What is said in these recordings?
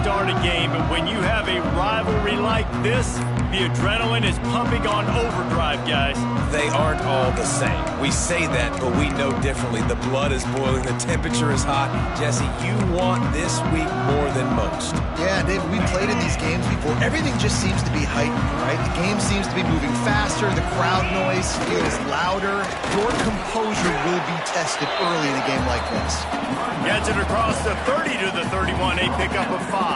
start a game, but when you have a rivalry like this, the adrenaline is pumping on overdrive, guys. They aren't all the same. We say that, but we know differently. The blood is boiling, the temperature is hot. Jesse, you want this week more than most. Yeah, David, we played in these games before. Everything just seems to be heightened, right? The game seems to be moving faster. The crowd noise feels louder. Your composure will be tested early in a game like this. Gets it across the 30 to the 31, a pickup of 5.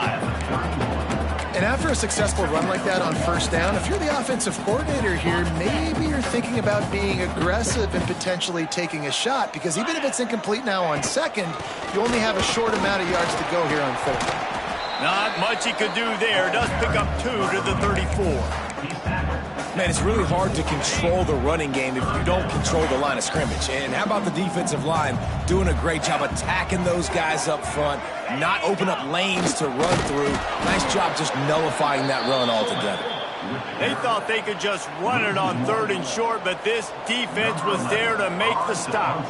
And after a successful run like that on first down, if you're the offensive coordinator here, maybe you're thinking about being aggressive and potentially taking a shot, because even if it's incomplete now on second, you only have a short amount of yards to go here on third. Not much he could do there. Does pick up 2 to the 34. Man, it's really hard to control the running game if you don't control the line of scrimmage. And how about the defensive line doing a great job attacking those guys up front, not open up lanes to run through. Nice job just nullifying that run altogether. They thought they could just run it on 3rd and short, but this defense was there to make the stop.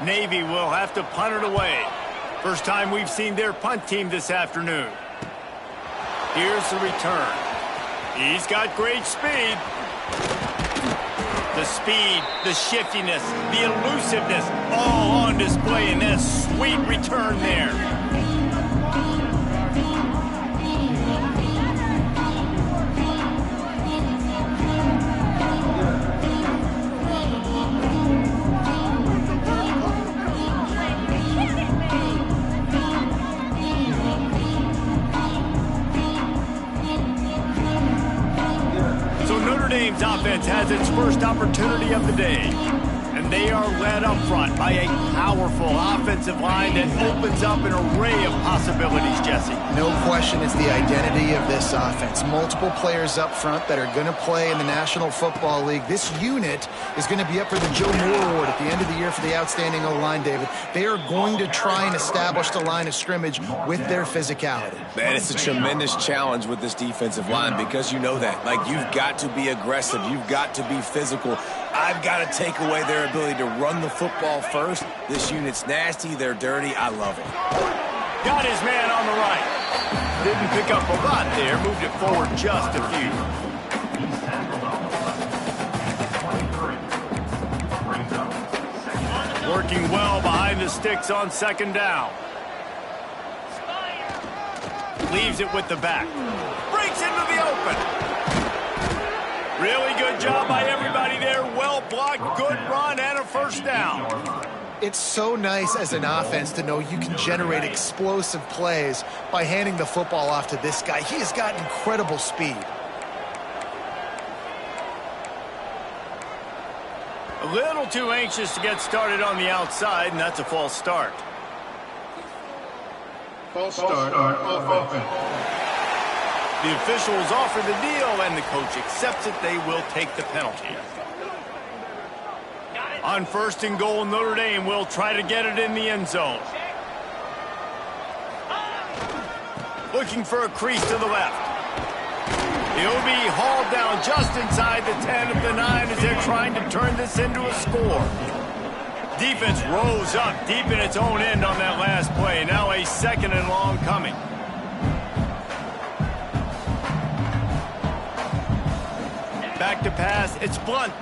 Navy will have to punt it away. First time we've seen their punt team this afternoon. Here's the return. He's got great speed. The speed, the shiftiness, the elusiveness, all on display in that sweet return there. Dame's offense has its first opportunity of the day, and they are led up front by a powerful offensive line that opens up an array of possibilities, Jesse. No question it's the identity of this offense. Multiple players up front that are going to play in the National Football League. This unit is going to be up for the Joe Moore Award at the end of the year for the outstanding O-line, David. They are going to try and establish the line of scrimmage with their physicality. Man, it's a tremendous challenge with this defensive line because you know that. Like, you've got to be aggressive. You've got to be physical. I've got to take away their ability to run the football first. This unit's nasty. They're dirty. I love it. Got his man on the right. Didn't pick up a lot there. Moved it forward just a few. Working well behind the sticks on 2nd down. Leaves it with the back. Breaks into the open. Really good job by everybody there. Well blocked, good run, and a 1st down. It's so nice as an offense to know you can generate explosive plays by handing the football off to this guy. He has got incredible speed. A little too anxious to get started on the outside, and that's a false start. False start on offense. The officials offer the deal, and the coach accepts it. They will take the penalty. On 1st and goal, Notre Dame will try to get it in the end zone. Looking for a crease to the left. He'll be hauled down just inside the 10 of the 9 as they're trying to turn this into a score. Defense rose up deep in its own end on that last play. Now a 2nd and long coming. Back to pass. It's Blunt.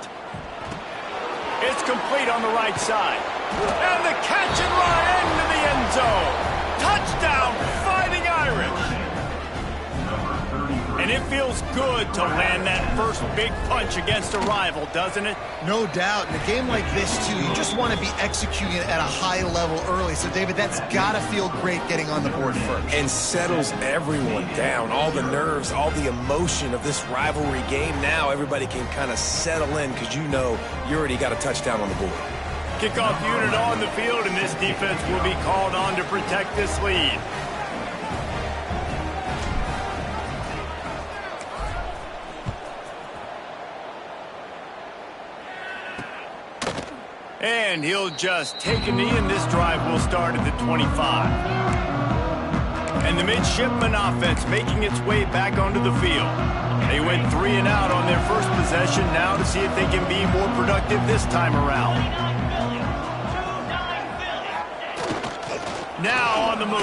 It's complete on the right side. And the catch and run into the end zone. Touchdown, Fighting Irish. And it feels good to land that first big punch against a rival, doesn't it? No doubt. In a game like this, too, you just want to be executing at a high level early. So, David, that's got to feel great getting on the board first. And settles everyone down. All the nerves, all the emotion of this rivalry game. Now everybody can kind of settle in because you know you already got a touchdown on the board. Kickoff unit on the field, and this defense will be called on to protect this lead. And he'll just take a knee, and this drive will start at the 25. And the midshipman offense making its way back onto the field. They went 3 and out on their first possession, now to see if they can be more productive this time around. Now on the move.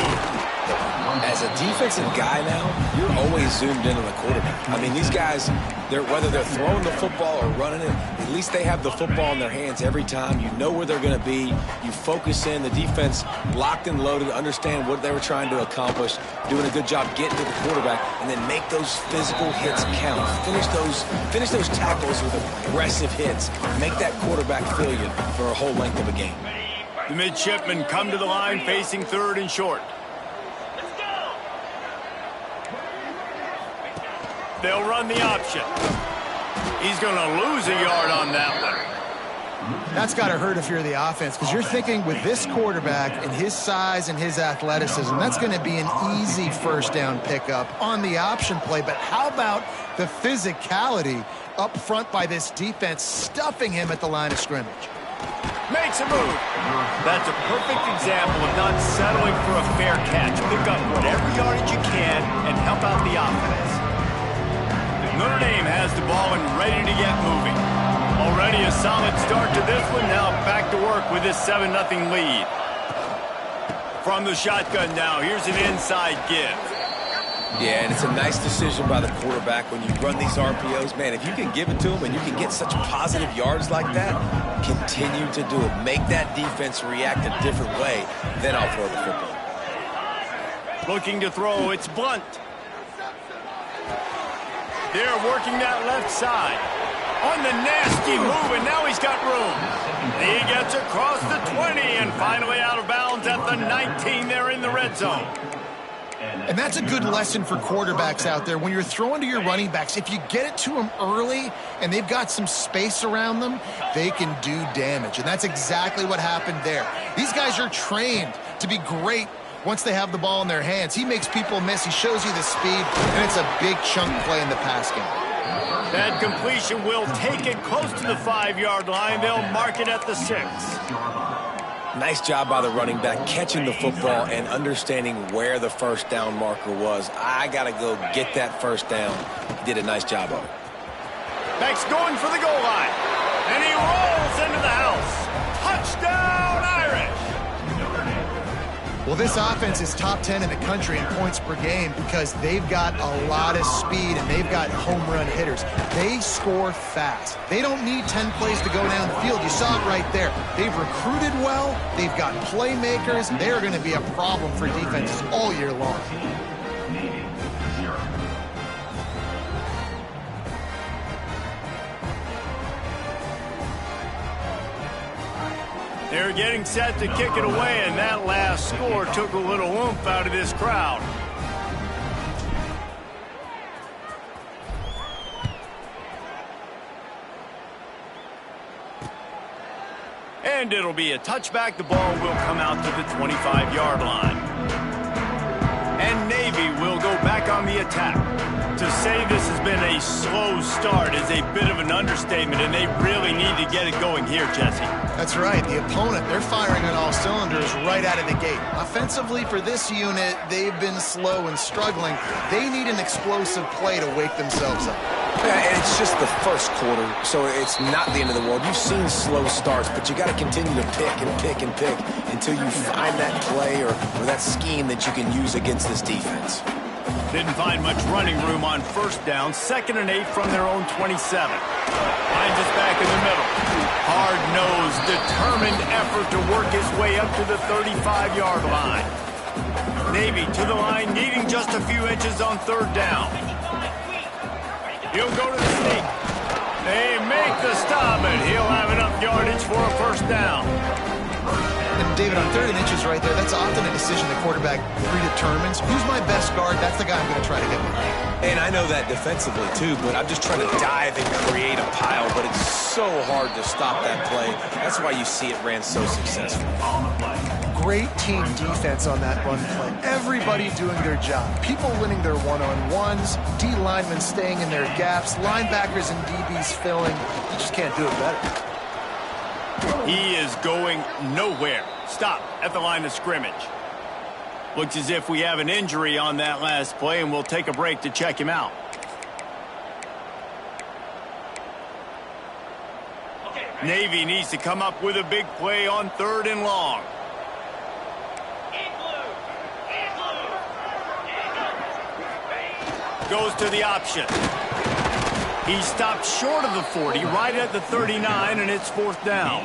As a defensive guy now, you're always zoomed in on the quarterback. I mean, these guys, whether they're throwing the football or running it, at least they have the football in their hands every time. You know where they're going to be. You focus in. The defense locked and loaded, understand what they were trying to accomplish, doing a good job getting to the quarterback, and then make those physical hits count. Finish those tackles with aggressive hits. Make that quarterback feel you for a whole length of a game. The midshipmen come to the line facing 3rd and short. They'll run the option. He's going to lose a yard on that one. That's got to hurt if you're the offense, because you're thinking with this quarterback and his size and his athleticism, that's going to be an easy first down pickup on the option play. But how about the physicality up front by this defense, stuffing him at the line of scrimmage? Makes a move. That's a perfect example of not settling for a fair catch. Pick up whatever yardage you can and help out the offense. Notre Dame has the ball and ready to get moving. Already a solid start to this one. Now back to work with this 7-0 lead. From the shotgun now, here's an inside give. Yeah, and it's a nice decision by the quarterback when you run these RPOs. Man, if you can give it to him and you can get such positive yards like that, continue to do it. Make that defense react a different way, then I'll throw the football. Looking to throw, it's Blunt. They're working that left side. On the nasty move, and now he's got room. He gets across the 20 and finally out of bounds at the 19 there in the red zone. And that's a good lesson for quarterbacks out there. When you're throwing to your running backs, if you get it to them early and they've got some space around them, they can do damage. And that's exactly what happened there. These guys are trained to be great once they have the ball in their hands. He makes people miss. He shows you the speed, and it's a big chunk play in the pass game. That completion will take it close to the 5-yard line. They'll mark it at the 6. Nice job by the running back catching the football and understanding where the first down marker was. I got to go get that first down. He did a nice job of it. Back's going for the goal line. And he rolls into the house. Touchdown, Irish! Well, this offense is top 10 in the country in points per game because they've got a lot of speed and they've got home run hitters. They score fast. They don't need 10 plays to go down the field. You saw it right there. They've recruited well. They've got playmakers. They're going to be a problem for defenses all year long. They're getting set to kick it away, and that last score took a little oomph out of this crowd. And it'll be a touchback. The ball will come out to the 25-yard line. And Navy will go back on the attack. To say this has been a slow start is a bit of an understatement, and they really need to get it going here, Jesse. That's right. The opponent, they're firing on all cylinders right out of the gate. Offensively, for this unit, they've been slow and struggling. They need an explosive play to wake themselves up. Yeah, and it's just the first quarter, so it's not the end of the world. You've seen slow starts, but you got to continue to pick and pick and pick until you find that play or that scheme that you can use against this defense. Didn't find much running room on first down. 2nd and 8 from their own 27. Finds us back in the middle. Hard-nosed, determined effort to work his way up to the 35-yard line. Navy to the line, needing just a few inches on 3rd down. He'll go to the sneak. They make the stop, and he'll have enough yardage for a first down. And David, on 3rd and inches right there, that's often a decision the quarterback predetermines. Who's my best guard? That's the guy I'm going to try to hit with. And I know that defensively, too, but I'm just trying to dive and create a pile, but it's so hard to stop that play. That's why you see it ran so successful. Great team defense on that run play. Everybody doing their job. People winning their one-on-ones, D linemen staying in their gaps, linebackers and DBs filling. You just can't do it better. He is going nowhere. Stop at the line of scrimmage. Looks as if we have an injury on that last play, and we'll take a break to check him out. Navy needs to come up with a big play on 3rd and long. goes to the option. He stopped short of the 40, right at the 39, and it's 4th down.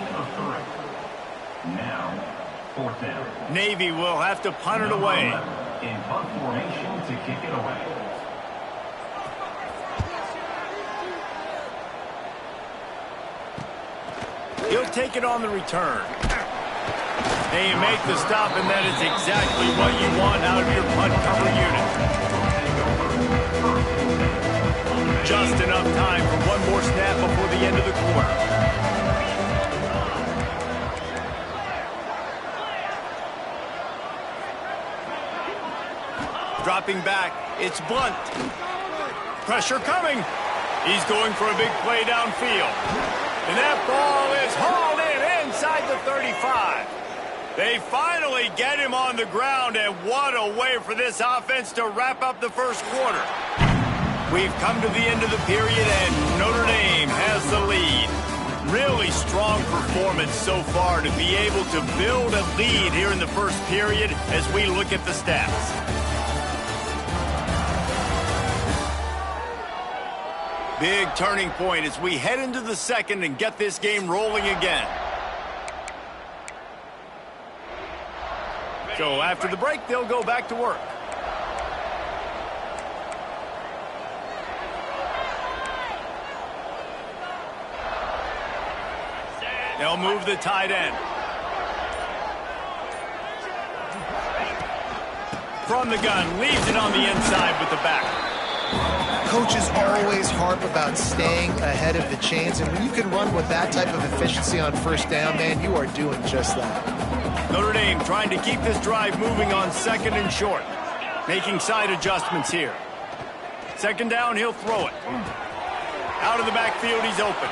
Now, 4th down. Navy will have to punt it away. In punt formation to kick it away. He'll take it on the return. And you make the stop, and that is exactly what you want out of your punt cover unit. Just enough time for one more snap before the end of the quarter. Dropping back, it's Blunt. Pressure coming. He's going for a big play downfield. And that ball is hauled in inside the 35. They finally get him on the ground, and what a way for this offense to wrap up the first quarter. We've come to the end of the period, and Notre Dame has the lead. Really strong performance so far to be able to build a lead here in the first period as we look at the stats. Big turning point as we head into the second and get this game rolling again. So after the break, they'll go back to work. They'll move the tight end. From the gun, leaves it on the inside with the back. Coaches always harp about staying ahead of the chains, and when you can run with that type of efficiency on 1st down, man, you are doing just that. Notre Dame trying to keep this drive moving on 2nd and short. Making side adjustments here. 2nd down, he'll throw it. Out of the backfield, he's open.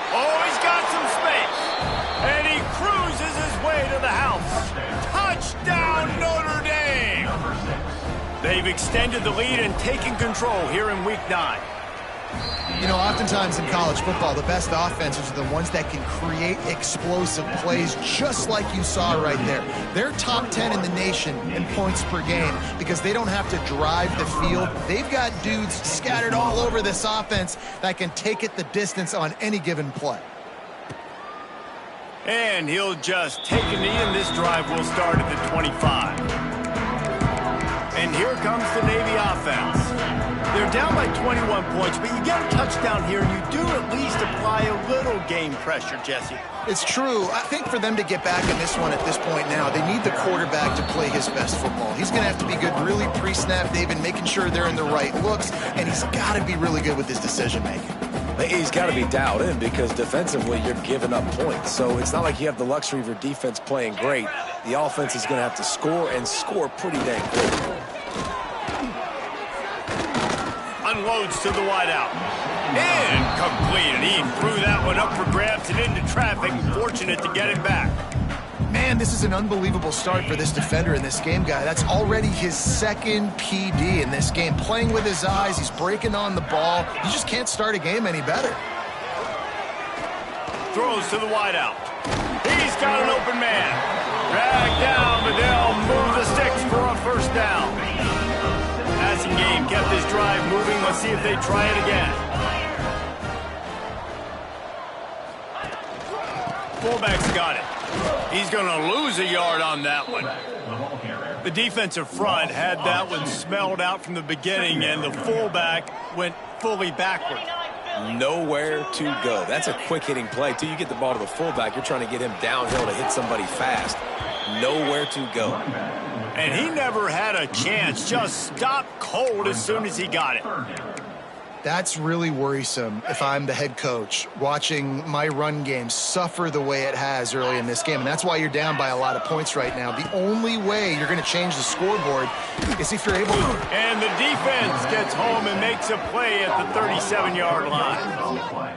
Oh, he's got some space. And he cruises his way to the house. Touchdown, Notre Dame! They've extended the lead and taken control here in Week 9. You know, oftentimes in college football, the best offenses are the ones that can create explosive plays, just like you saw right there. They're top 10 in the nation in points per game because they don't have to drive the field. They've got dudes scattered all over this offense that can take it the distance on any given play. And he'll just take a knee, and this drive will start at the 25. And here comes the Navy offense. They're down by 21 points, but you get a touchdown here, and you do at least apply a little game pressure, Jesse. It's true. I think for them to get back in this one at this point now, they need the quarterback to play his best football. He's going to have to be good really pre-snap, David, making sure they're in the right looks, and he's got to be really good with his decision-making. He's got to be dialed in because defensively you're giving up points. So it's not like you have the luxury of your defense playing great. The offense is going to have to score and score pretty dang quick. Unloads to the wideout. Incomplete, and he threw that one up for grabs and into traffic. Fortunate to get it back. Man, this is an unbelievable start for this defender in this game, guy. That's already his 2nd PD in this game. Playing with his eyes, he's breaking on the ball. You just can't start a game any better. Throws to the wideout. He's got an open man. Dragged down, but they'll move the sticks for a 1st down. Passing game kept this drive moving. Let's see if they try it again. Fullback's got it. He's going to lose a yard on that one. The defensive front had that one smelled out from the beginning, and the fullback went fully backward. Nowhere to go. That's a quick-hitting play. Till you get the ball to the fullback, you're trying to get him downhill to hit somebody fast. Nowhere to go. And he never had a chance. Just stopped cold as soon as he got it. That's really worrisome if I'm the head coach, watching my run game suffer the way it has early in this game. And that's why you're down by a lot of points right now. The only way you're going to change the scoreboard is if you're able to. And the defense gets home and makes a play at the 37-yard line.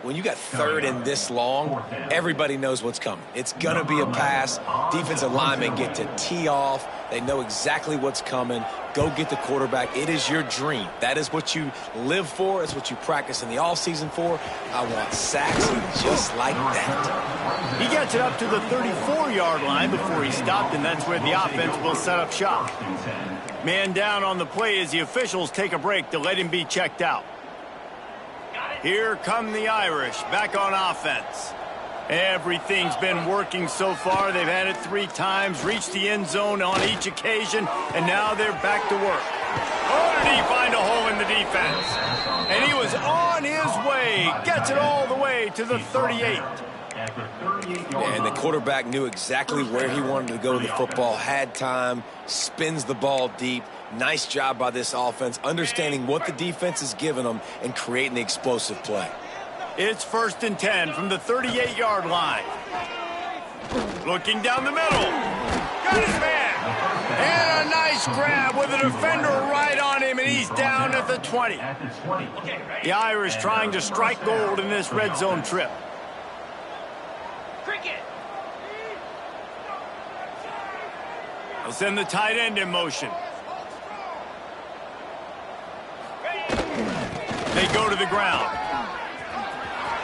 when you got third and this long, everybody knows what's coming. It's going to be a pass. Defensive linemen get to tee off. They know exactly what's coming. Go get the quarterback. It is your dream. That is what you live for. It's what you practice in the offseason for. I want sacks just like that. He gets it up to the 34-yard line before he stopped, and that's where the offense will set up shop. Man down on the play as the officials take a break to let him be checked out. Here come the Irish back on offense. Everything's been working so far. They've had it 3 times, reached the end zone on each occasion, and now they're back to work. Oh, did he find a hole in the defense? And he was on his way. Gets it all the way to the 38. And the quarterback knew exactly where he wanted to go with the football, had time, spins the ball deep. Nice job by this offense, understanding what the defense is giving them and creating the explosive play. It's 1st and 10 from the 38-yard line. Looking down the middle. Got his man. And a nice grab with a defender right on him, and he's down at the 20. The Irish trying to strike gold in this red zone trip. They'll send the tight end in motion. They go to the ground.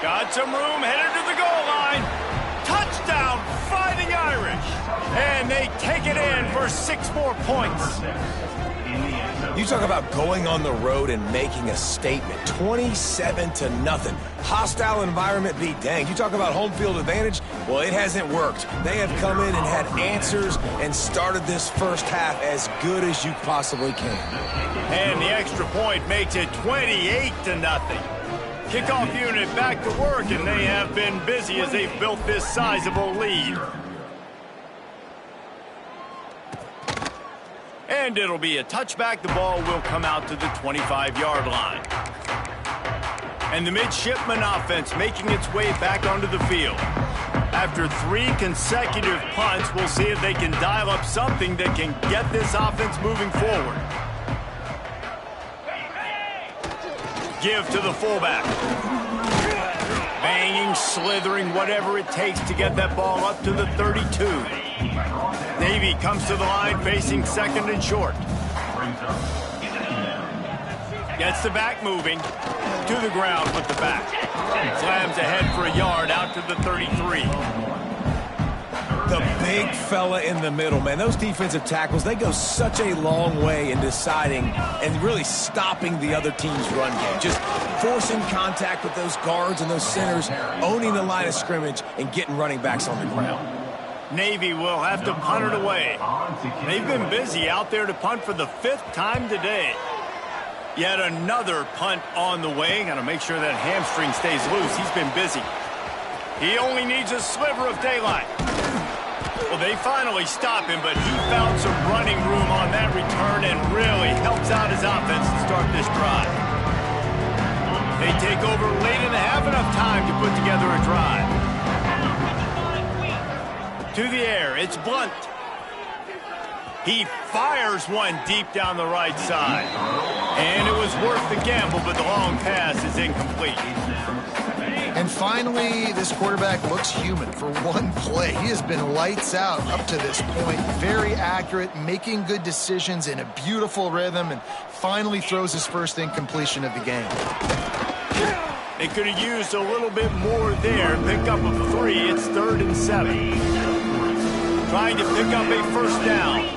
Got some room, headed to the goal line. Touchdown, Fighting Irish. And they take it in for 6 more points. You talk about going on the road and making a statement. 27-0. Hostile environment be danged. You talk about home field advantage. Well, it hasn't worked. They have come in and had answers and started this first half as good as you possibly can. And the extra point makes it 28-0. Kickoff unit back to work, and they have been busy as they've built this sizable lead. And it'll be a touchback. The ball will come out to the 25-yard line. And the midshipman offense making its way back onto the field. After 3 consecutive punts, we'll see if they can dial up something that can get this offense moving forward. Give to the fullback. Banging, slithering, whatever it takes to get that ball up to the 32. Navy comes to the line facing 2nd and short. Gets the back moving. To the ground with the back. Slams ahead for a yard out to the 33. The big fella in the middle, man. Those defensive tackles, they go such a long way in deciding and really stopping the other team's run game. Just forcing contact with those guards and those centers, owning the line of scrimmage, and getting running backs on the ground. Navy will have to punt it away. They've been busy out there to punt for the 5th time today. Yet another punt on the way. Got to make sure that hamstring stays loose. He's been busy. He only needs a sliver of daylight. Well, they finally stop him, but he found some running room on that return and really helps out his offense to start this drive. They take over late in the half, enough time to put together a drive. To the air, it's Blunt. He fires one deep down the right side. And it was worth the gamble, but the long pass is incomplete. And finally, this quarterback looks human for one play. He has been lights out up to this point. Very accurate, making good decisions in a beautiful rhythm, and finally throws his first incompletion of the game. They could have used a little bit more there. Pick up a 3. It's 3rd and 7. Trying to pick up a first down.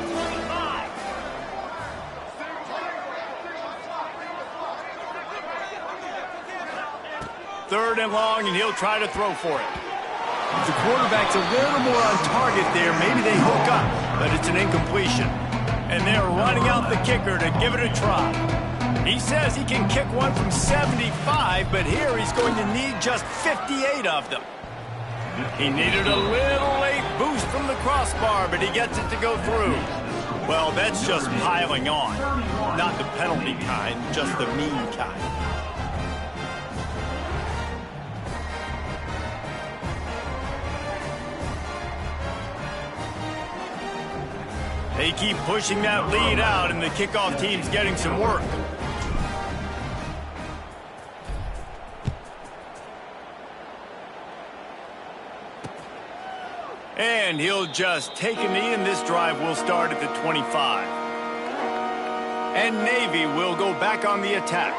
Third and long, and he'll try to throw for it. The quarterback's a little more on target there. Maybe they hook up, but it's an incompletion. And they're running out the kicker to give it a try. He says he can kick one from 75, but here he's going to need just 58 of them. He needed a little late boost from the crossbar, but he gets it to go through. Well, that's just piling on. Not the penalty kind, just the mean kind. They keep pushing that lead out, and the kickoff team's getting some work. And he'll just take a knee, and this drive will start at the 25. And Navy will go back on the attack.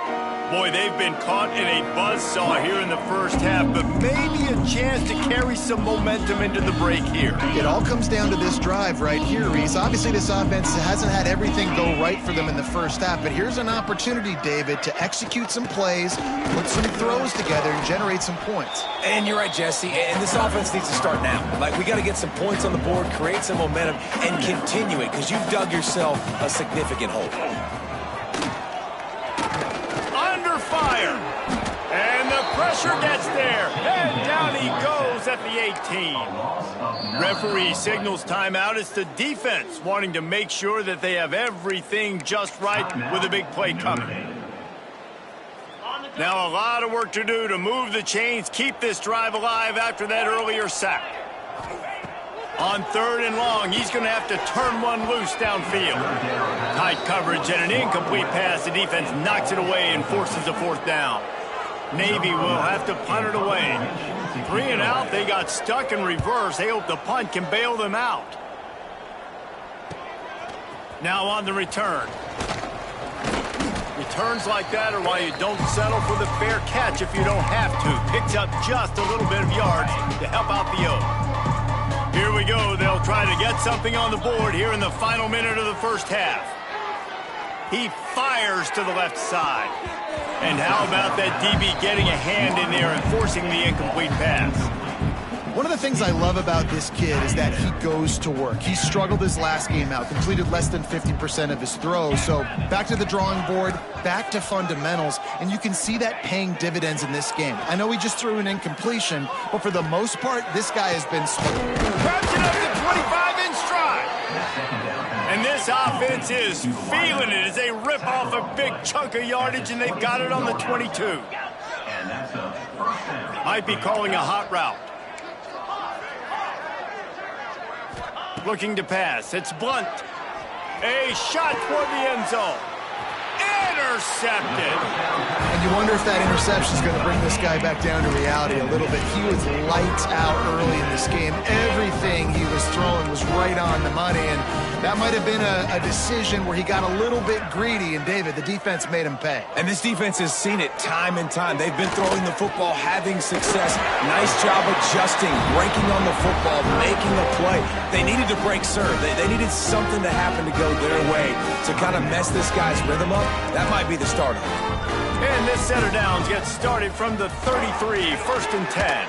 Boy, they've been caught in a buzzsaw here in the first half, but maybe a chance to carry some momentum into the break here. It all comes down to this drive right here, Reese. Obviously, this offense hasn't had everything go right for them in the first half, but here's an opportunity, David, to execute some plays, put some throws together, and generate some points. And you're right, Jesse, and this offense needs to start now. Like, we got to get some points on the board, create some momentum, and continue it, because you've dug yourself a significant hole. Fire, and the pressure gets there, and down he goes at the 18. Referee signals timeout. It's the defense wanting to make sure that they have everything just right with a big play coming. Now a lot of work to do to move the chains, keep this drive alive after that earlier sack. On 3rd and long, he's going to have to turn one loose downfield. Tight coverage and an incomplete pass. The defense knocks it away and forces a 4th down. Navy will have to punt it away. 3 and out. They got stuck in reverse. They hope the punt can bail them out. Now on the return. Returns like that are why you don't settle for the fair catch if you don't have to. Picks up just a little bit of yards to help out the O. Here we go. They'll try to get something on the board here in the final minute of the first half. He fires to the left side. And how about that DB getting a hand in there and forcing the incomplete pass? One of the things I love about this kid is that he goes to work. He struggled his last game out, completed less than 50% of his throws. So back to the drawing board, back to fundamentals, and you can see that paying dividends in this game. I know he just threw an incompletion, but for the most part, this guy has been smart. Grabs it up to 25 in stride. And this offense is feeling it as they rip off a big chunk of yardage, and they've got it on the 22. Might be calling a hot route. Looking to pass. It's Blunt. A shot toward the end zone. Intercepted. And you wonder if that interception is going to bring this guy back down to reality a little bit. He was lights out early in this game. Everything he was throwing was right on the money, and that might have been a decision where he got a little bit greedy, and David, the defense made him pay. And this defense has seen it time and time. They've been throwing the football, having success. Nice job adjusting, breaking on the football, making a play. They needed to break serve. They needed something to happen to go their way to kind of mess this guy's rhythm up. That might be the start of it. And this set of downs gets started from the 33, 1st and 10.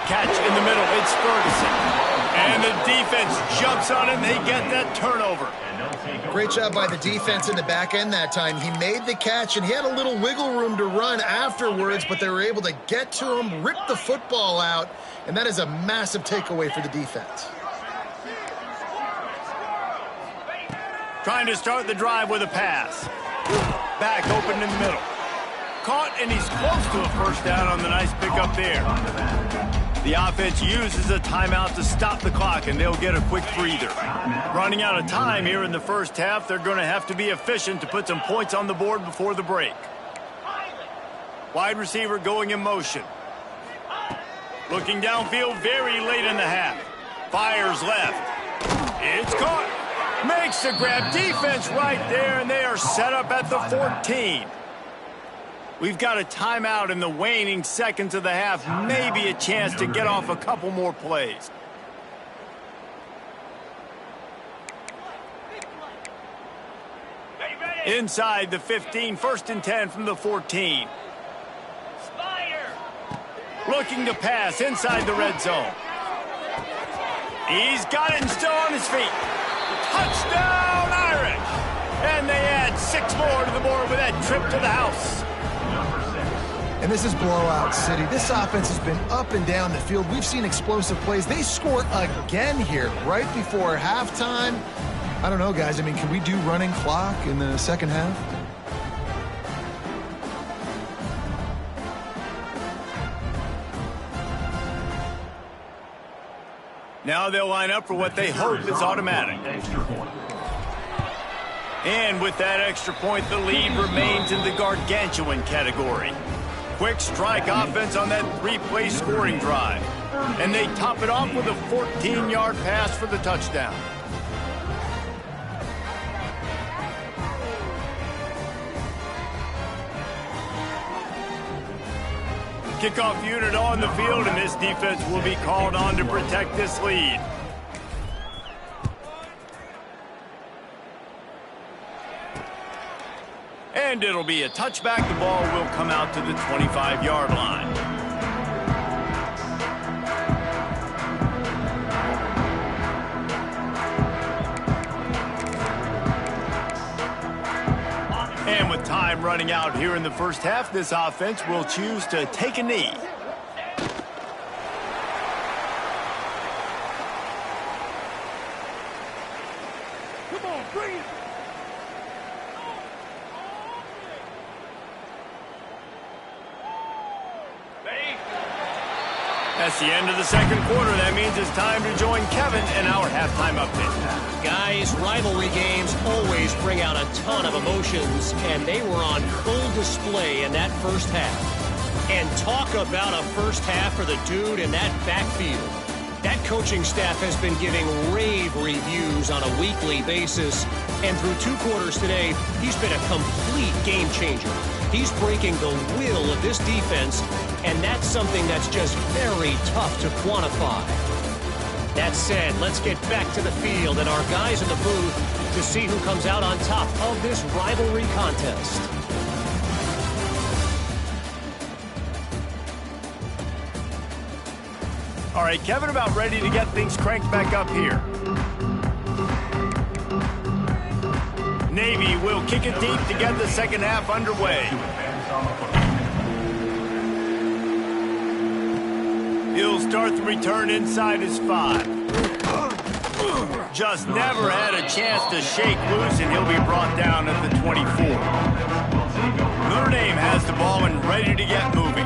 Catch in the middle, it's Ferguson. And the defense jumps on it, and they get that turnover. Great job by the defense in the back end that time. He made the catch, and he had a little wiggle room to run afterwards, but they were able to get to him, rip the football out, and that is a massive takeaway for the defense. Trying to start the drive with a pass. Back open in the middle. Caught, and he's close to a 1st down on the nice pickup there. The offense uses a timeout to stop the clock, and they'll get a quick breather. Running out of time here in the first half, they're going to have to be efficient to put some points on the board before the break. Wide receiver going in motion. Looking downfield very late in the half. Fires left. It's caught. Makes the grab. Defense right there, and they are set up at the 14. We've got a timeout in the waning seconds of the half. Maybe a chance to get off a couple more plays. Inside the 15, 1st and 10 from the 14. Looking to pass inside the red zone. He's got it and still on his feet. Touchdown, Irish! And they add 6 more to the board with that trip to the house. And this is blowout city. This offense has been up and down the field. We've seen explosive plays. They score again here right before halftime. I don't know, guys. I mean, can we do running clock in the second half? Now they'll line up for what they hope is automatic. And with that extra point, the lead remains in the gargantuan category. Quick strike offense on that 3-play scoring drive. And they top it off with a 14-yard pass for the touchdown. Kickoff unit on the field, and this defense will be called on to protect this lead. And it'll be a touchback. The ball will come out to the 25-yard line. And with time running out here in the first half, this offense will choose to take a knee. Come on, bring it. That's the end of the second quarter. That means it's time to join Kevin in our halftime update. Guys, rivalry games always bring out a ton of emotions, and they were on full display in that first half. And talk about a first half for the dude in that backfield. That coaching staff has been giving rave reviews on a weekly basis, and through 2 quarters today, he's been a complete game changer. He's breaking the will of this defense, and that's something that's just very tough to quantify. That said, let's get back to the field and our guys in the booth to see who comes out on top of this rivalry contest. All right, Kevin, about ready to get things cranked back up here. Navy will kick it deep to get the second half underway. He'll start the return inside his 5. Just never had a chance to shake loose, and he'll be brought down at the 24. Notre Dame has the ball and ready to get moving.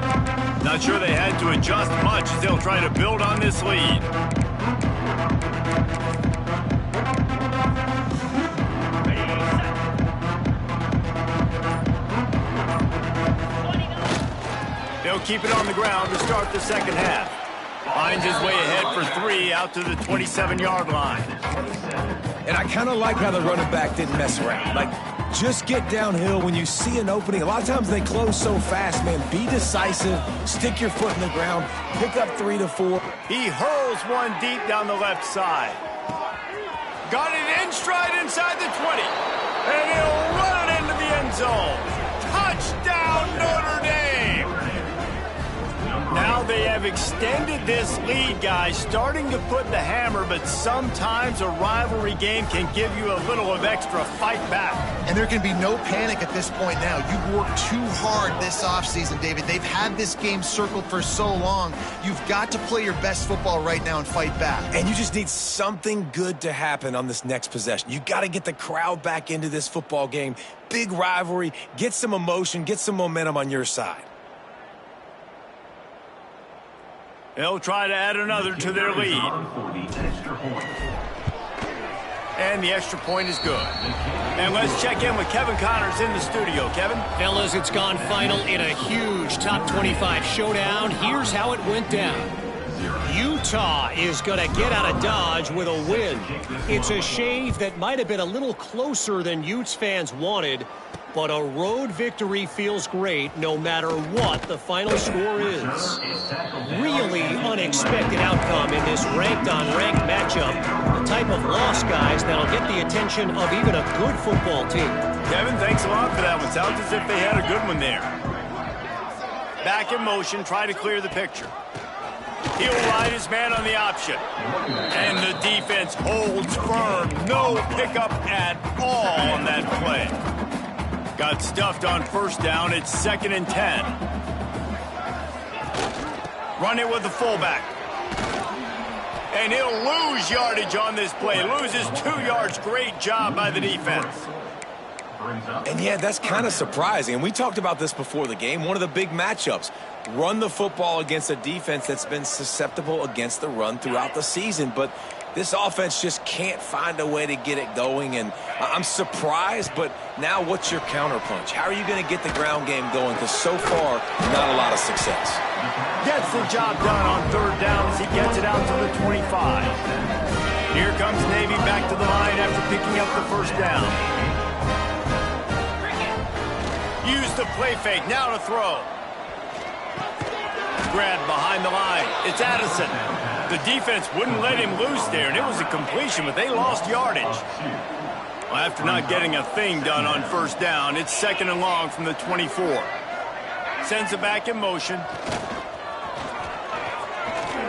Not sure they had to adjust much as they'll try to build on this lead. They'll keep it on the ground to start the second half. Finds his way ahead for 3 out to the 27-yard line. And I kind of like how the running back didn't mess around. Like, just get downhill when you see an opening. A lot of times they close so fast, man. Be decisive, stick your foot in the ground, pick up 3 to 4. He hurls one deep down the left side. Got it in stride inside the 20. And he'll run it into the end zone. Touchdown, Notre Dame! Now they have extended this lead, guys, starting to put the hammer, but sometimes a rivalry game can give you a little of extra fight back. And there can be no panic at this point now. You've worked too hard this offseason, David. They've had this game circled for so long. You've got to play your best football right now and fight back. And you just need something good to happen on this next possession. You got to get the crowd back into this football game. Big rivalry, get some emotion, get some momentum on your side. They'll try to add another to their lead. And the extra point is good. And let's check in with Kevin Connors in the studio. Kevin? Fellas, it's gone final in a huge top 25 showdown. Here's how it went down. Utah is going to get out of Dodge with a win. It's a shave that might have been a little closer than Utes fans wanted, but a road victory feels great no matter what the final score is. Really unexpected outcome in this ranked-on-ranked matchup. The type of loss, guys, that'll get the attention of even a good football team. Kevin, thanks a lot for that one. Sounds as if they had a good one there. Back in motion, try to clear the picture. He'll ride his man on the option. And the defense holds firm. No pickup at all on that play. Got stuffed on first down. It's 2nd and 10. Run it with the fullback. And he'll lose yardage on this play. Loses 2 yards. Great job by the defense. And yeah, that's kind of surprising. And we talked about this before the game. One of the big matchups. Run the football against a defense that's been susceptible against the run throughout the season. But this offense just can't find a way to get it going. And I'm surprised, but now what's your counterpunch? How are you going to get the ground game going? Because so far, not a lot of success. Gets the job done on third down as he gets it out to the 25. Here comes Navy back to the line after picking up the first down. Use the play fake, now to throw. Grab behind the line. It's Addison. The defense wouldn't let him loose there, and it was a completion, but they lost yardage. Well, after not getting a thing done on first down, it's 2nd and long from the 24. Sends it back in motion.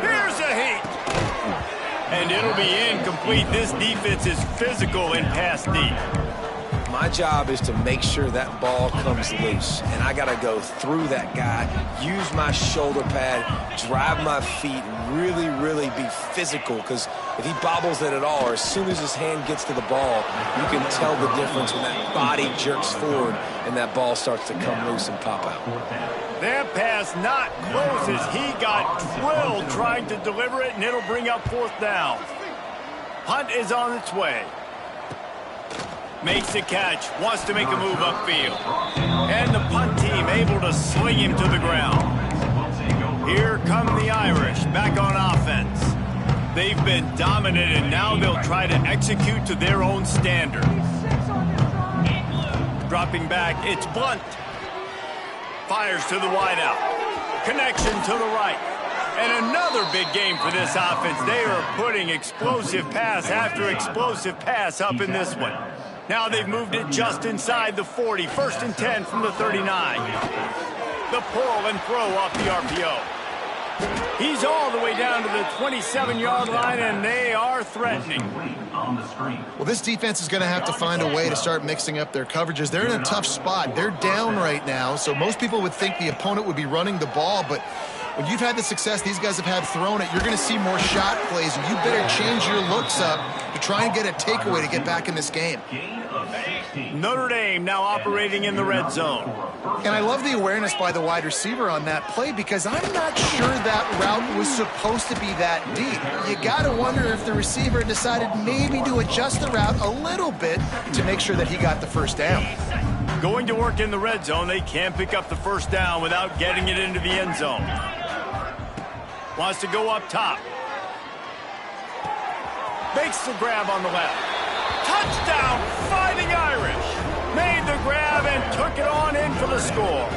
Here's a heat. And it'll be incomplete. This defense is physical in pass deep. My job is to make sure that ball comes loose, and I got to go through that guy, use my shoulder pad, drive my feet, really, really be physical, because if he bobbles it at all, or as soon as his hand gets to the ball, you can tell the difference when that body jerks forward and that ball starts to come loose and pop out. That pass not close as he got drilled trying to deliver it, and it'll bring up 4th down. Punt is on its way. Makes the catch, wants to make a move upfield. And the punt team able to sling him to the ground. Here come the Irish, back on offense. They've been dominant, and now they'll try to execute to their own standard. Dropping back, it's Blunt. Fires to the wideout. Connection to the right. And another big game for this offense. They are putting explosive pass after explosive pass up in this one. Now they've moved it just inside the 40. 1st and 10 from the 39. The pull and throw off the RPO. He's all the way down to the 27-yard line, and they are threatening. Well, this defense is going to have to find a way to start mixing up their coverages. They're in a tough spot. They're down right now, so most people would think the opponent would be running the ball, but when you've had the success these guys have had throwing it, you're going to see more shot plays, and you better change your looks up to try and get a takeaway to get back in this game. Notre Dame now operating in the red zone. And I love the awareness by the wide receiver on that play, because I'm not sure that route was supposed to be that deep. You got to wonder if the receiver decided maybe to adjust the route a little bit to make sure that he got the first down. Going to work in the red zone, they can't pick up the first down without getting it into the end zone. Wants to go up top. Makes the grab on the left. Touchdown, Fighting Irish. Made the grab and took it on in for the score.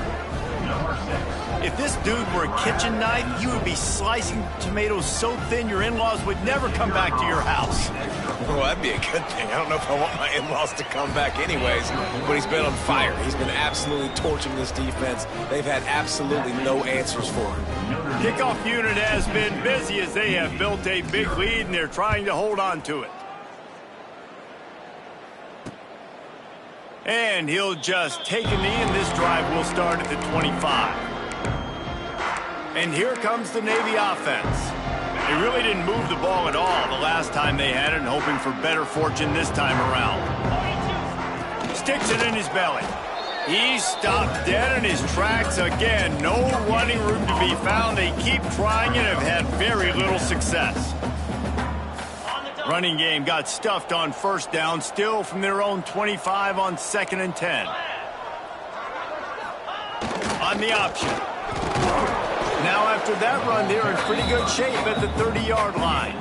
If this dude were a kitchen knife, you would be slicing tomatoes so thin your in-laws would never come back to your house. Well, that'd be a good thing. I don't know if I want my in-laws to come back anyways, but he's been on fire. He's been absolutely torching this defense. They've had absolutely no answers for him. Kickoff unit has been busy as they have built a big lead, and they're trying to hold on to it. And he'll just take a knee, and this drive will start at the 25. And here comes the Navy offense. They really didn't move the ball at all the last time they had it, and hoping for better fortune this time around. Sticks it in his belly. He stopped dead in his tracks again. No running room to be found. They keep trying and have had very little success. Running game got stuffed on first down, still from their own 25 on 2nd and 10. On the option. Now after that run, they're in pretty good shape at the 30-yard line.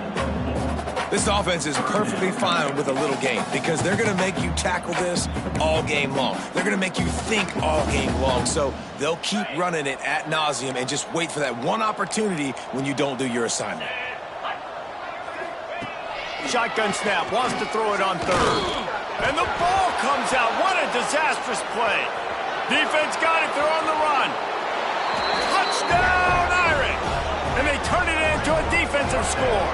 This offense is perfectly fine with a little game, because they're going to make you tackle this all game long. They're going to make you think all game long. So they'll keep running it ad nauseum and just wait for that one opportunity when you don't do your assignment. Shotgun snap, wants to throw it on third. And the ball comes out. What a disastrous play. Defense got it, they're on the run. Touchdown, Irish! And they turn it into a defensive score.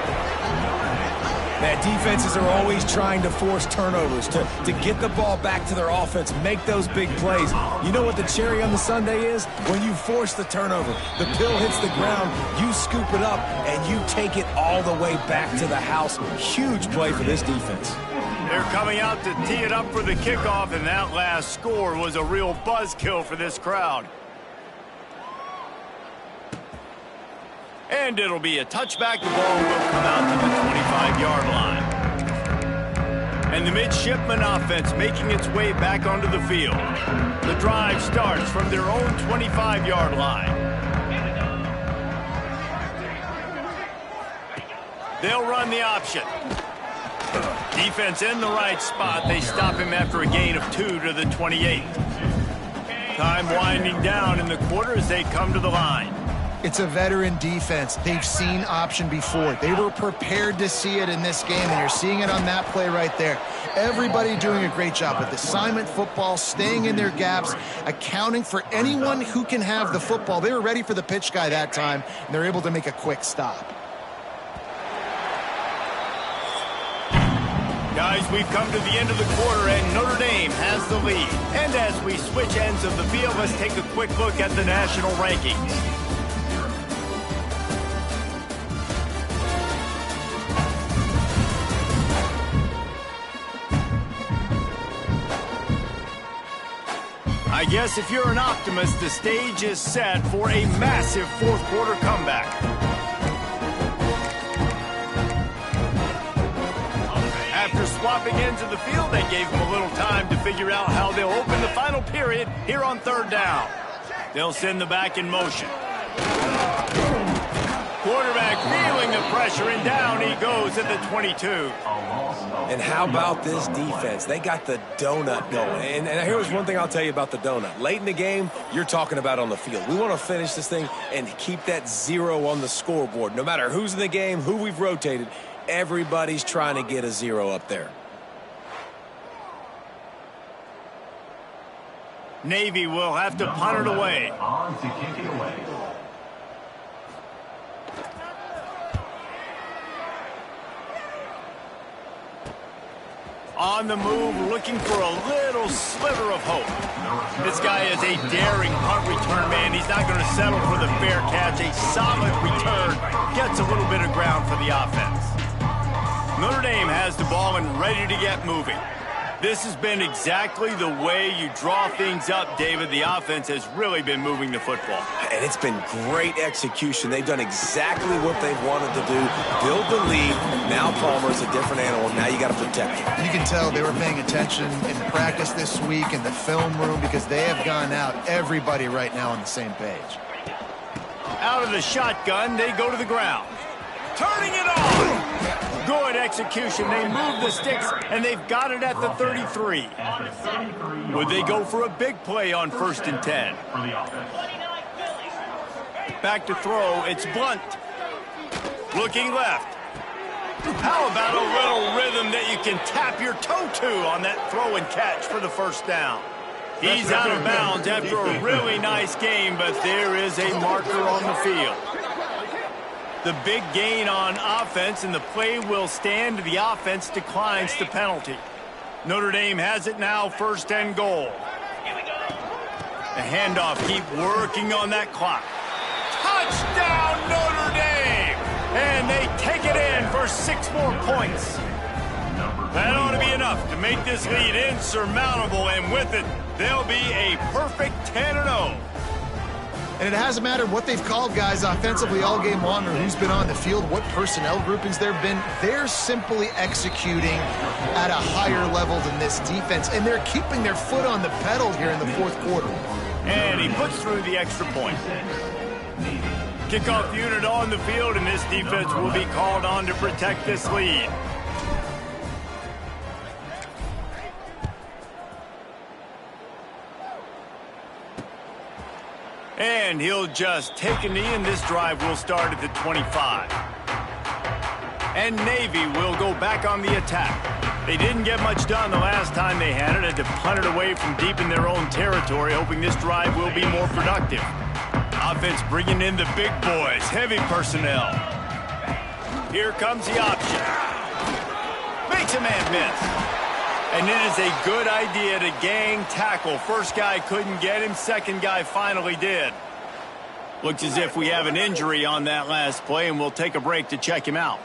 Man, defenses are always trying to force turnovers, to get the ball back to their offense, make those big plays. You know what the cherry on the sundae is? When you force the turnover, the pill hits the ground, you scoop it up, and you take it all the way back to the house. Huge play for this defense. They're coming out to tee it up for the kickoff, and that last score was a real buzzkill for this crowd. And it'll be a touchback. The ball will come out to the 25-yard line. And the midshipman offense making its way back onto the field. The drive starts from their own 25-yard line. They'll run the option. Defense in the right spot. They stop him after a gain of 2 to the 28. Time winding down in the quarter as they come to the line. It's a veteran defense. They've seen option before. They were prepared to see it in this game, and you're seeing it on that play right there. Everybody doing a great job with assignment football, staying in their gaps, accounting for anyone who can have the football. They were ready for the pitch guy that time, and they're able to make a quick stop. Guys, we've come to the end of the quarter, and Notre Dame has the lead. And as we switch ends of the field, let's take a quick look at the national rankings. I guess if you're an optimist, the stage is set for a massive fourth quarter comeback. After swapping ends of the field, they gave them a little time to figure out how they'll open the final period here on third down. They'll send the back in motion. Quarterback feeling the pressure, and down he goes at the 22. And how about this defense? They got the donut going. And here's one thing I'll tell you about the donut. Late in the game, you're talking about on the field. We want to finish this thing and keep that 0 on the scoreboard. No matter who's in the game, who we've rotated, everybody's trying to get a 0 up there. Navy will have to punt it away. On to kick it away. On the move, looking for a little sliver of hope. This guy is a daring punt return man. He's not going to settle for the fair catch. A solid return gets a little bit of ground for the offense. Notre Dame has the ball and ready to get moving. This has been exactly the way you draw things up, David. The offense has really been moving the football. And it's been great execution. They've done exactly what they've wanted to do. Build the lead. Now Palmer's a different animal. Now you got to protect him. You can tell they were paying attention in practice this week in the film room because they have gone out, everybody right now on the same page. Out of the shotgun, they go to the ground. Turning it on! Good execution. They move the sticks, and they've got it at the 33. Would they go for a big play on 1st and 10? Back to throw. It's Blunt. Looking left. How about a little rhythm that you can tap your toe to on that throw and catch for the first down? He's out of bounds after a really nice game, but there is a marker on the field. The big gain on offense, and the play will stand. The offense declines the penalty. Notre Dame has it now, 1st and goal. The handoff, keep working on that clock. Touchdown, Notre Dame! And they take it in for 6 more points. That ought to be enough to make this lead insurmountable, and with it, they'll be a perfect 10-0. And it hasn't mattered what they've called guys offensively all game long or who's been on the field, what personnel groupings there have been. They're simply executing at a higher level than this defense, and they're keeping their foot on the pedal here in the 4th quarter. And he puts through the extra point. Kickoff unit on the field, and this defense will be called on to protect this lead. And he'll just take a knee, and this drive will start at the 25. And Navy will go back on the attack. They didn't get much done the last time they had it. Had to punt it away from deep in their own territory, hoping this drive will be more productive. Offense bringing in the big boys, heavy personnel. Here comes the option. Makes a man miss. And it is a good idea to gang tackle. First guy couldn't get him. Second guy finally did. Looks as if we have an injury on that last play, and we'll take a break to check him out.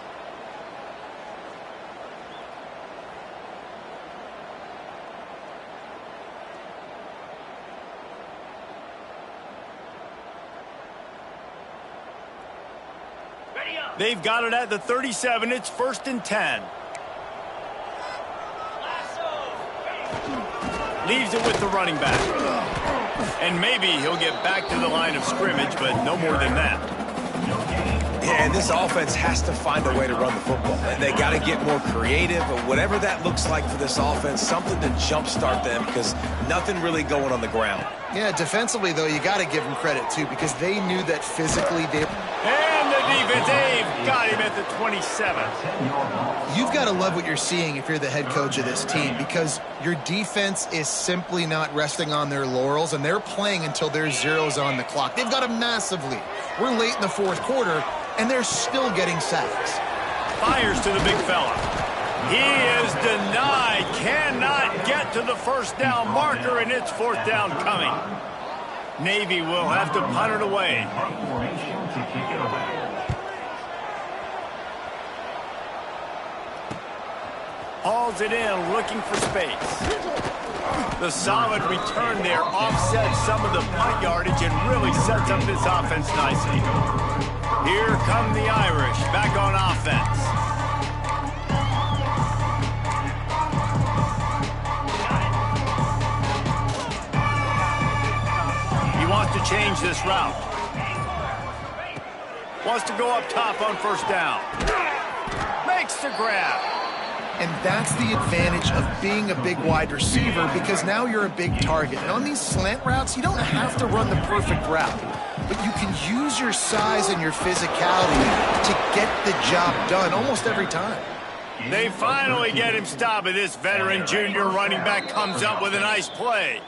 They've got it at the 37. It's 1st and 10. Leaves it with the running back. And maybe he'll get back to the line of scrimmage, but no more than that. Yeah, and this offense has to find a way to run the football. They got to get more creative, or whatever that looks like for this offense, something to jumpstart them, because nothing really going on the ground. Yeah, defensively, though, you got to give them credit, too, because they knew that physically they... And the defense, they've got him at the 27. You've got to love what you're seeing if you're the head coach of this team, because your defense is simply not resting on their laurels, and they're playing until there's zeros on the clock. They've got a massive lead. We're late in the 4th quarter, and they're still getting sacks. Fires to the big fella. He is denied. Cannot get to the 1st down marker, and it's 4th down coming. Navy will have to punt it away. Formation to kick it away. Hauls it in, looking for space. The solid return there offsets some of the punt yardage and really sets up this offense nicely. Here come the Irish, back on offense. He wants to change this route. Wants to go up top on 1st down. Makes the grab. And that's the advantage of being a big wide receiver, because now you're a big target. And on these slant routes, you don't have to run the perfect route, but you can use your size and your physicality to get the job done almost every time. They finally get him stopped, and this veteran junior running back comes up with a nice play.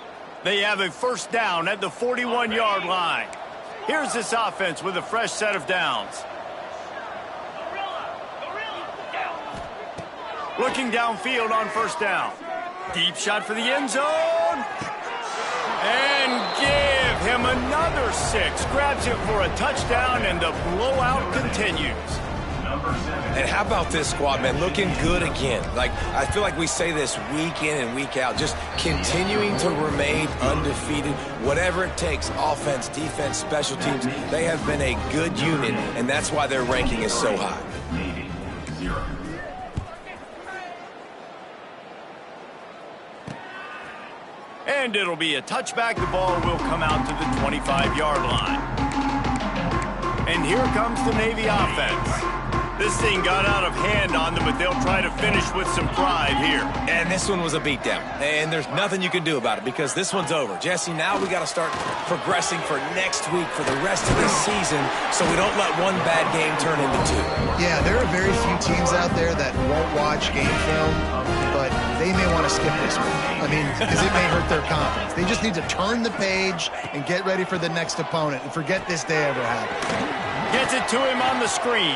They have a 1st down at the 41-yard line. Here's this offense with a fresh set of downs. Looking downfield on 1st down. Deep shot for the end zone. And give him another 6. Grabs him for a touchdown, and the blowout continues. And how about this squad, man? Looking good again. Like, I feel like we say this week in and week out, just continuing to remain undefeated. Whatever it takes, offense, defense, special teams, they have been a good unit, and that's why their ranking is so high. And it'll be a touchback. The ball will come out to the 25-yard line. And here comes the Navy offense. This thing got out of hand on them, but they'll try to finish with some pride here. And this one was a beatdown. And there's nothing you can do about it, because this one's over. Jesse, now we got to start progressing for next week, for the rest of the season, so we don't let one bad game turn into 2. Yeah, there are very few teams out there that won't watch game film, but they may want to skip this one. I mean, because it may hurt their confidence. They just need to turn the page and get ready for the next opponent and forget this day ever happened. Gets it to him on the screen.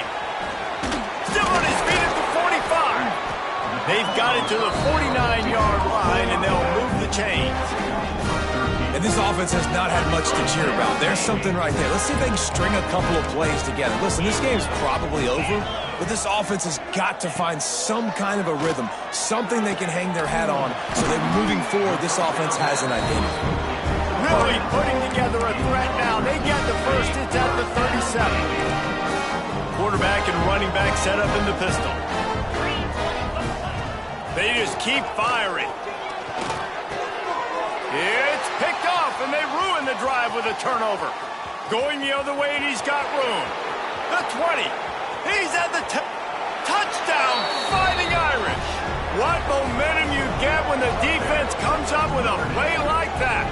Still on his feet at the 45. They've got it to the 49-yard line, and they'll move the chains. And this offense has not had much to cheer about. There's something right there. Let's see if they can string a couple of plays together. Listen, this game's probably over, but this offense has got to find some kind of a rhythm, something they can hang their hat on, so that moving forward, this offense has an identity. Really putting together a threat now. They get the first. It's at the 37. Quarterback and running back set up in the pistol. They just keep firing. It's picked off, and they ruin the drive with a turnover. Going the other way, and he's got room. The 20. He's at the touchdown, Fighting Irish. What momentum you get when the defense comes up with a play like that.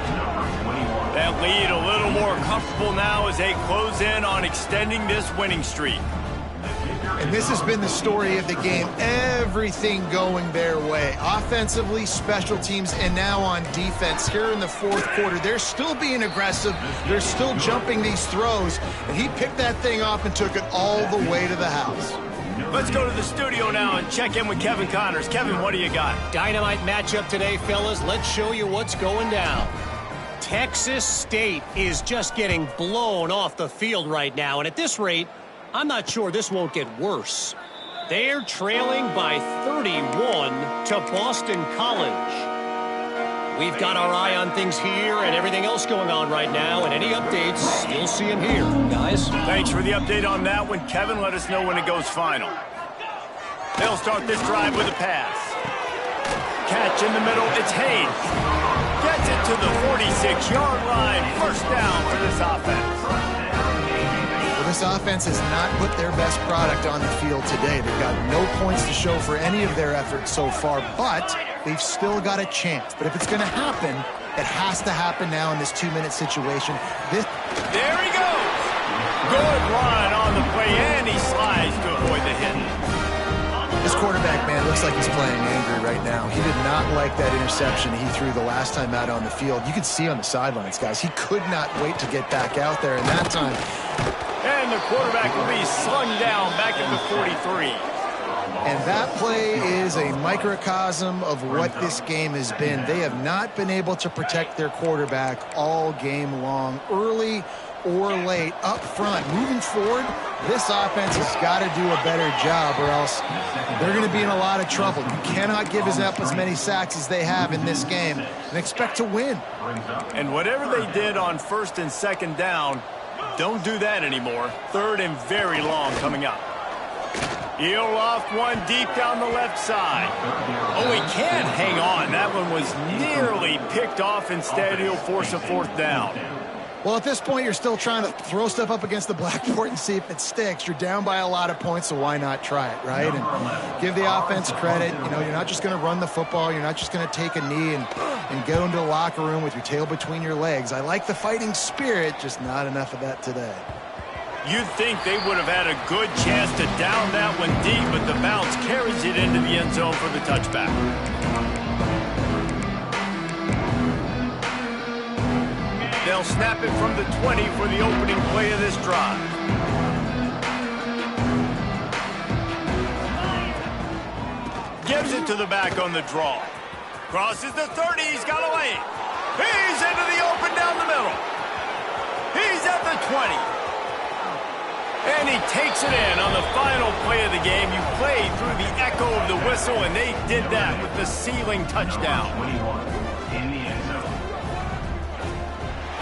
That lead a little more comfortable now as they close in on extending this winning streak. And this has been the story of the game. Everything going their way. Offensively, special teams, and now on defense. Here in the 4th quarter, they're still being aggressive. They're still jumping these throws. And he picked that thing off and took it all the way to the house. Let's go to the studio now and check in with Kevin Connors. Kevin, what do you got? Dynamite matchup today, fellas. Let's show you what's going down. Texas State is just getting blown off the field right now, and at this rate, I'm not sure this won't get worse. They're trailing by 31 to Boston College. We've got our eye on things here and everything else going on right now, and any updates, you'll see them here, guys. Thanks for the update on that one, Kevin. Let us know when it goes final. They'll start this drive with a pass. Catch in the middle, it's Hayes. Gets it to the 46-yard line. First down for this offense. Well, this offense has not put their best product on the field today. They've got no points to show for any of their efforts so far, but they've still got a chance. But if it's going to happen, it has to happen now in this 2-minute situation. There he goes. Good run on the play, and he slides to avoid the hit. This quarterback, man, looks like he's playing angry right now. He did not like that interception he threw the last time out on the field. You could see on the sidelines, guys, he could not wait to get back out there, and that time. And the quarterback will be slung down back at the 43. And that play is a microcosm of what this game has been. They have not been able to protect their quarterback all game long, early or late, up front. Moving forward, this offense has got to do a better job, or else they're going to be in a lot of trouble. You cannot give up as many sacks as they have in this game and expect to win. And whatever they did on first and second down, don't do that anymore. Third and very long coming up. He'll loft one deep down the left side. Oh, he can't hang on. That one was nearly picked off. Instead, he'll force a fourth down. Well, at this point, you're still trying to throw stuff up against the blackboard and see if it sticks. You're down by a lot of points, so why not try it, right? And give the offense credit. You know, you're not just going to run the football. You're not just going to take a knee and go into the locker room with your tail between your legs. I like the fighting spirit, just not enough of that today. You'd think they would have had a good chance to down that one deep, but the bounce carries it into the end zone for the touchback. They'll snap it from the 20 for the opening play of this drive. Gives it to the back on the draw. Crosses the 30, he's got a lane. He's into the open down the middle. He's at the 20. And he takes it in on the final play of the game. You play through the echo of the whistle, and they did that with the sealing touchdown.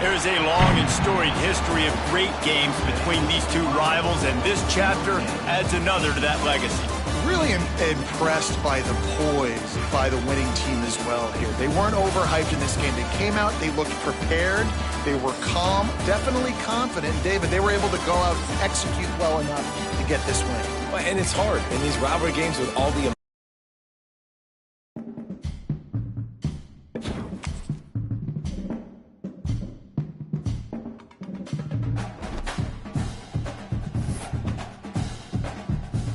There's a long and storied history of great games between these two rivals, and this chapter adds another to that legacy. Really impressed by the poise by the winning team as well here. They weren't overhyped in this game. They came out, they looked prepared, they were calm, definitely confident. David, they were able to go out and execute well enough to get this win. And it's hard in these rivalry games with all the